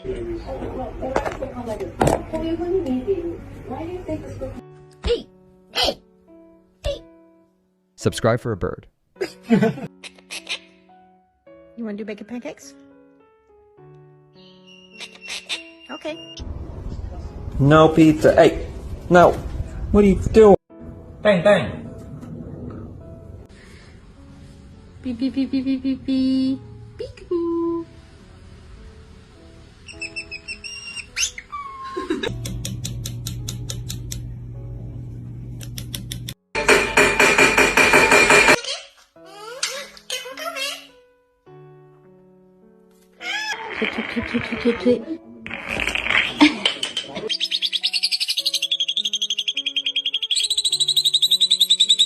Hey! Hey! Hey! Subscribe for a bird. You want to do bacon pancakes? Okay. No pizza. Hey, no. What are you doing? Bang, bang. Beep, beep, beep, beep, beep, beep, beep. Peekaboo. Tweet, tweet, tweet, tweet, tweet, tweet.